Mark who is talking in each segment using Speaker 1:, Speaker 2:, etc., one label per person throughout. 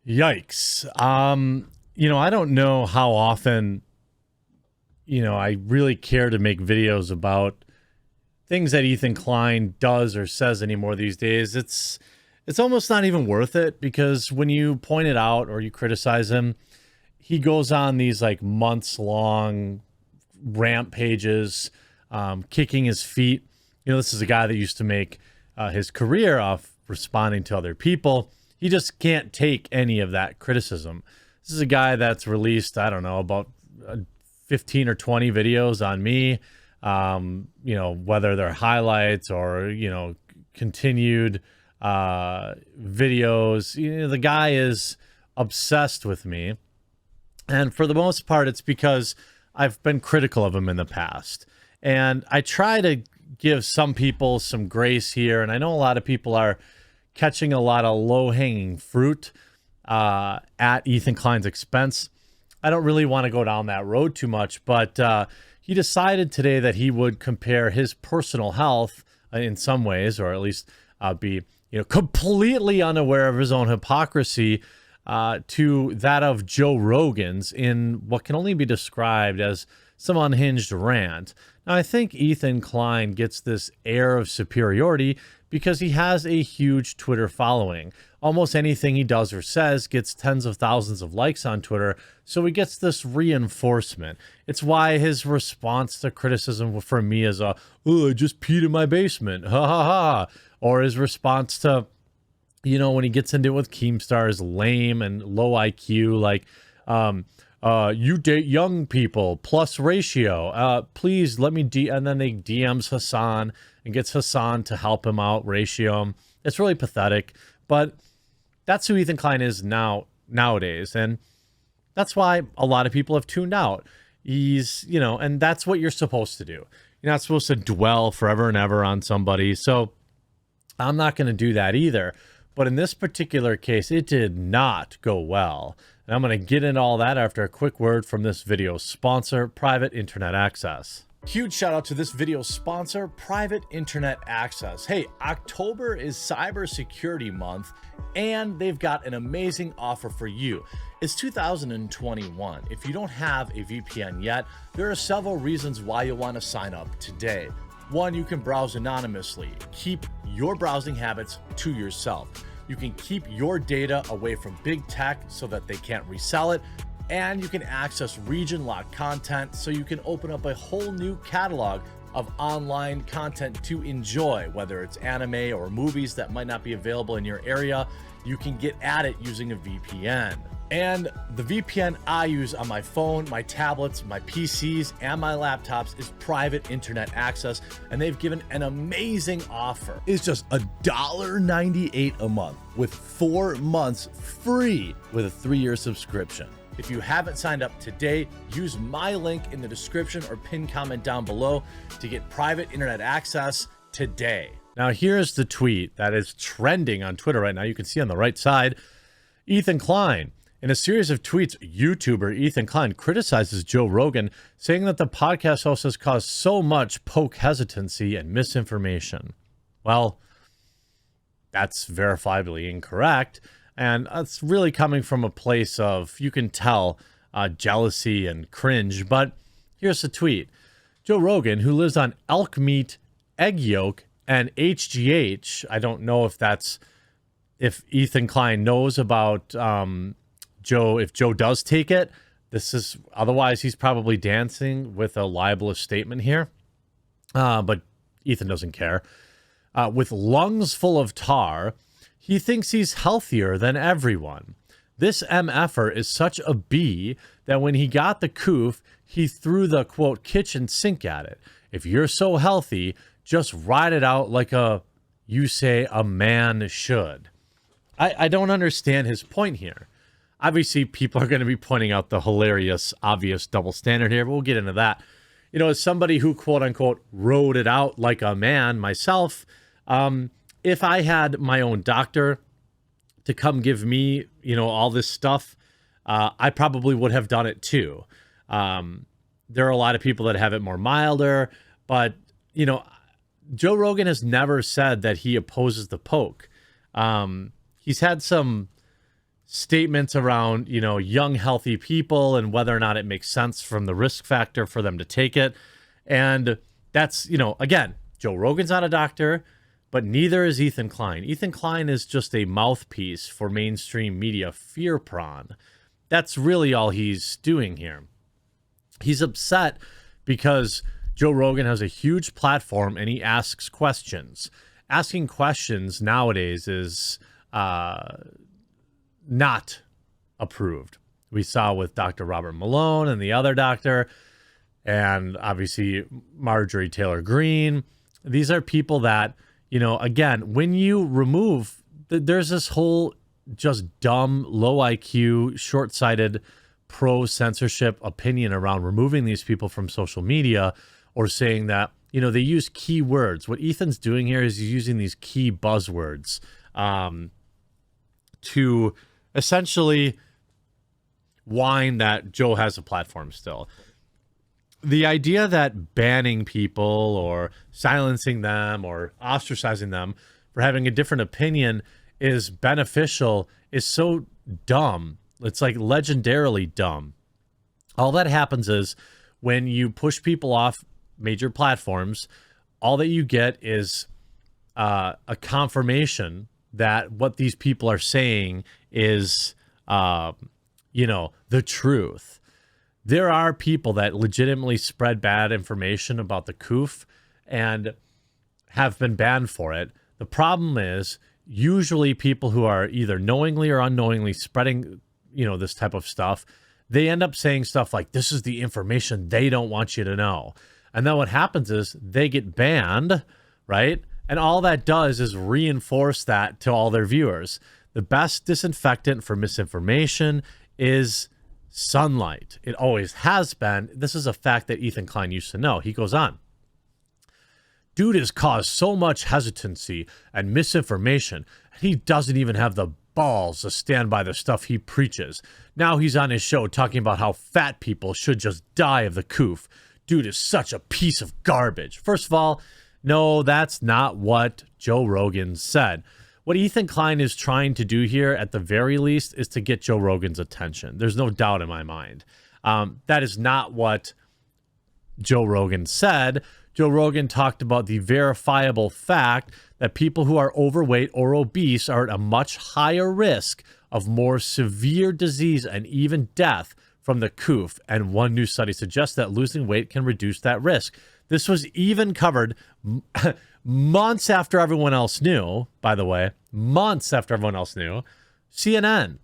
Speaker 1: Yikes. I don't know how often, I really care to make videos about things that Ethan Klein does or says anymore these days. It's almost not even worth it, because when you point it out or you criticize him, he goes on these like months long rampages, kicking his feet. This is a guy that used to make his career off responding to other people. He just can't take any of that criticism. This is a guy that's released, I don't know, about 15 or 20 videos on me, whether they're highlights or, continued videos. The guy is obsessed with me. And for the most part, it's because I've been critical of him in the past. And I try to give some people some grace here. And I know a lot of people are catching a lot of low-hanging fruit at Ethan Klein's expense. I don't really want to go down that road too much, but he decided today that he would compare his personal health in some ways, or at least be completely unaware of his own hypocrisy, to that of Joe Rogan's in what can only be described as some unhinged rant. Now, I think Ethan Klein gets this air of superiority because he has a huge Twitter following. Almost anything he does or says gets tens of thousands of likes on Twitter, so he gets this reinforcement. It's why his response to criticism from me is I just peed in my basement, ha ha ha. Or his response to, when he gets into it with Keemstar is lame and low IQ, like, you date young people plus ratio. Please let me and then they DMs Hassan and gets Hassan to help him out, ratio him. It's really pathetic, but that's who Ethan Klein is nowadays. And that's why a lot of people have tuned out. He's, and that's what you're supposed to do. You're not supposed to dwell forever and ever on somebody. So I'm not going to do that either. But in this particular case, it did not go well. And I'm going to get into all that after a quick word from this video's sponsor, Private Internet Access. Huge shout out to this video's sponsor, Private Internet Access. Hey, October is Cybersecurity Month, and they've got an amazing offer for you. It's 2021. If you don't have a VPN yet, there are several reasons why you'll want to sign up today. One, you can browse anonymously. Keep your browsing habits to yourself. You can keep your data away from big tech so that they can't resell it. And you can access region-locked content so you can open up a whole new catalog of online content to enjoy, whether it's anime or movies that might not be available in your area. You can get at it using a VPN. And the VPN I use on my phone, my tablets, my PCs, and my laptops is Private Internet Access, and they've given an amazing offer. It's just $1.98 a month with 4 months free with a 3-year subscription. If you haven't signed up today, use my link in the description or pinned comment down below to get Private Internet Access today. Now, here's the tweet that is trending on Twitter right now. You can see on the right side, Ethan Klein. In a series of tweets, YouTuber Ethan Klein criticizes Joe Rogan, saying that the podcast host has caused so much poke hesitancy and misinformation. Well, that's verifiably incorrect. And it's really coming from a place of, you can tell, jealousy and cringe. But here's the tweet. Joe Rogan, who lives on elk meat, egg yolk, and HGH. I don't know if Ethan Klein knows about Joe, if Joe does take it. Otherwise he's probably dancing with a libelous statement here. But Ethan doesn't care. With lungs full of tar, he thinks he's healthier than everyone. This MFer is such a bee that when he got the coof, he threw the, quote, kitchen sink at it. If you're so healthy, just ride it out like you say a man should. I don't understand his point here. Obviously, people are going to be pointing out the hilarious, obvious double standard here, but we'll get into that. As somebody who, quote unquote, rode it out like a man myself, if I had my own doctor to come give me, all this stuff, I probably would have done it too. There are a lot of people that have it more milder, but, Joe Rogan has never said that he opposes the poke. He's had some statements around, young, healthy people and whether or not it makes sense from the risk factor for them to take it. And that's, again, Joe Rogan's not a doctor, but neither is Ethan Klein. Ethan Klein is just a mouthpiece for mainstream media fear prawn. That's really all he's doing here. He's upset because Joe Rogan has a huge platform and he asks questions. Asking questions nowadays is not approved. We saw with Dr. Robert Malone and the other doctor, and obviously Marjorie Taylor Greene. These are people that, again, when you remove, there's this whole just dumb, low IQ, short-sighted, pro-censorship opinion around removing these people from social media, or saying that, they use key words. What Ethan's doing here is he's using these key buzzwords to essentially whine that Joe has a platform still. The idea that banning people or silencing them or ostracizing them for having a different opinion is beneficial is so dumb. It's like legendarily dumb. All that happens is when you push people off major platforms, all that you get is a confirmation that what these people are saying is, the truth. There are people that legitimately spread bad information about the COOF and have been banned for it. The problem is usually people who are either knowingly or unknowingly spreading, this type of stuff, they end up saying stuff like, this is the information they don't want you to know. And then what happens is they get banned, right? And all that does is reinforce that to all their viewers. The best disinfectant for misinformation is sunlight. It always has been. This is a fact that Ethan Klein used to know. He goes on. Dude has caused so much hesitancy and misinformation. He doesn't even have the balls to stand by the stuff he preaches. Now he's on his show talking about how fat people should just die of the COOF. Dude is such a piece of garbage. First of all, no, that's not what Joe Rogan said. What Ethan Klein is trying to do here, at the very least, is to get Joe Rogan's attention. There's no doubt in my mind. That is not what Joe Rogan said. Joe Rogan talked about the verifiable fact that people who are overweight or obese are at a much higher risk of more severe disease and even death from the COOF. And one new study suggests that losing weight can reduce that risk. This was even covered months after everyone else knew, by the way, months after everyone else knew. CNN.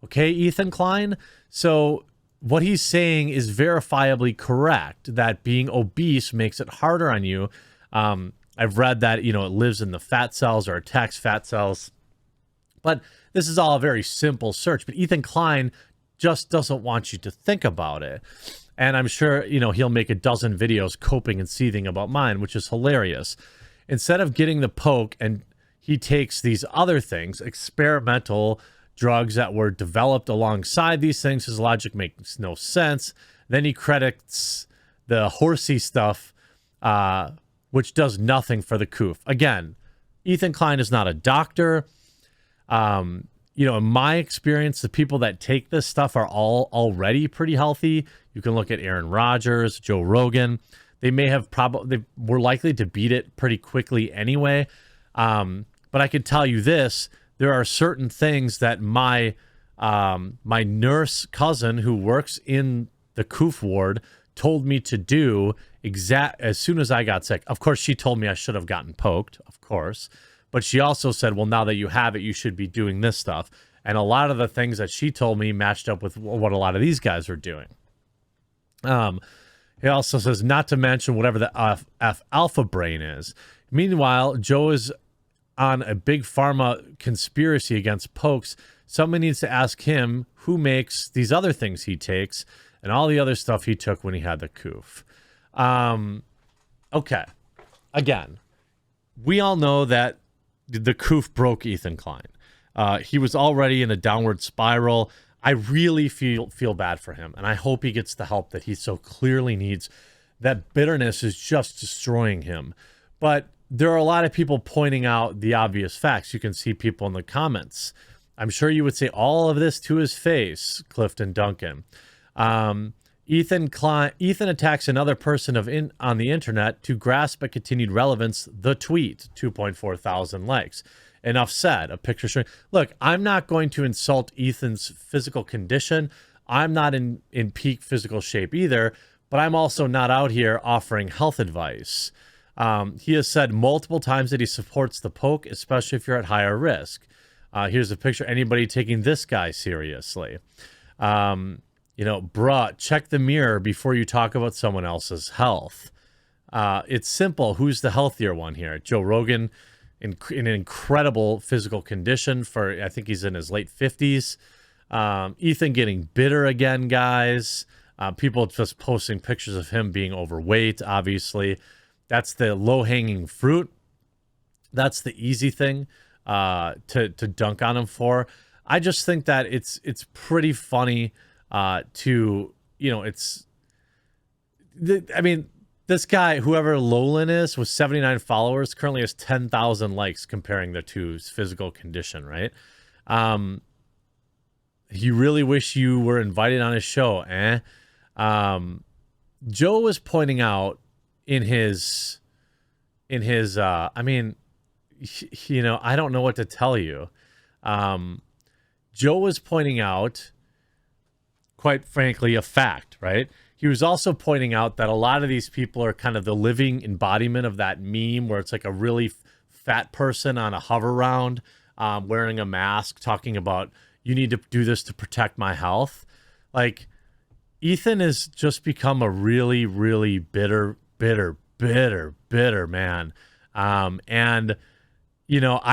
Speaker 1: Okay, Ethan Klein? So what he's saying is verifiably correct, that being obese makes it harder on you. I've read that, it lives in the fat cells or attacks fat cells. But this is all a very simple search. But Ethan Klein just doesn't want you to think about it. And I'm sure, he'll make a dozen videos coping and seething about mine, which is hilarious. Instead of getting the poke, and he takes these other things, experimental drugs that were developed alongside these things. His logic makes no sense. Then he credits the horsey stuff, which does nothing for the COOF. Again, Ethan Klein is not a doctor. In my experience, the people that take this stuff are all already pretty healthy. You can look at Aaron Rodgers, Joe Rogan. They may have they were likely to beat it pretty quickly anyway. But I can tell you this, there are certain things that my nurse cousin who works in the COOF ward told me to do as soon as I got sick. Of course, she told me I should have gotten poked, of course. But she also said, well, now that you have it, you should be doing this stuff. And a lot of the things that she told me matched up with what a lot of these guys are doing. He also says, not to mention whatever the F alpha brain is. Meanwhile, Joe is on a big pharma conspiracy against pokes. Someone needs to ask him who makes these other things he takes and all the other stuff he took when he had the COOF. Okay. Again, we all know that the COOF broke Ethan Klein. He was already in a downward spiral. I really feel bad for him, and I hope he gets the help that he so clearly needs. That bitterness is just destroying him. But there are a lot of people pointing out the obvious facts. You can see people in the comments I'm sure you would say all of this to his face, Clifton Duncan. Ethan attacks another person on the internet to grasp at continued relevance. The tweet, 2.4 thousand likes. Enough said. A picture showing. Look, I'm not going to insult Ethan's physical condition. I'm not in peak physical shape either, but I'm also not out here offering health advice. He has said multiple times that he supports the poke, especially if you're at higher risk. Here's a picture. Anybody taking this guy seriously? Bruh, check the mirror before you talk about someone else's health. It's simple. Who's the healthier one here? Joe Rogan, in an incredible physical condition I think he's in his late 50s. Ethan getting bitter again, guys. People just posting pictures of him being overweight, obviously. That's the low-hanging fruit. That's the easy thing to dunk on him for. I just think that it's pretty funny this guy, whoever Lolin is, with 79 followers, currently has 10,000 likes comparing the two's physical condition, right? You really wish you were invited on his show, eh? Joe was pointing out I don't know what to tell you. Joe was pointing out, quite frankly, a fact, right? He was also pointing out that a lot of these people are kind of the living embodiment of that meme where it's like a really fat person on a hover round, wearing a mask, talking about, you need to do this to protect my health. Like, Ethan has just become a really, really bitter man. I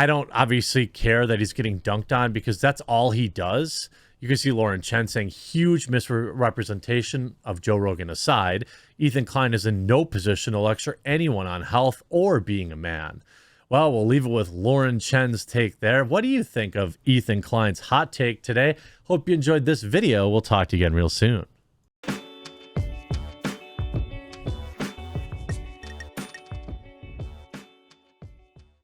Speaker 1: don't obviously care that he's getting dunked on because that's all he does. You can see Lauren Chen saying huge misrepresentation of Joe Rogan aside. Ethan Klein is in no position to lecture anyone on health or being a man. Well, we'll leave it with Lauren Chen's take there. What do you think of Ethan Klein's hot take today? Hope you enjoyed this video. We'll talk to you again real soon.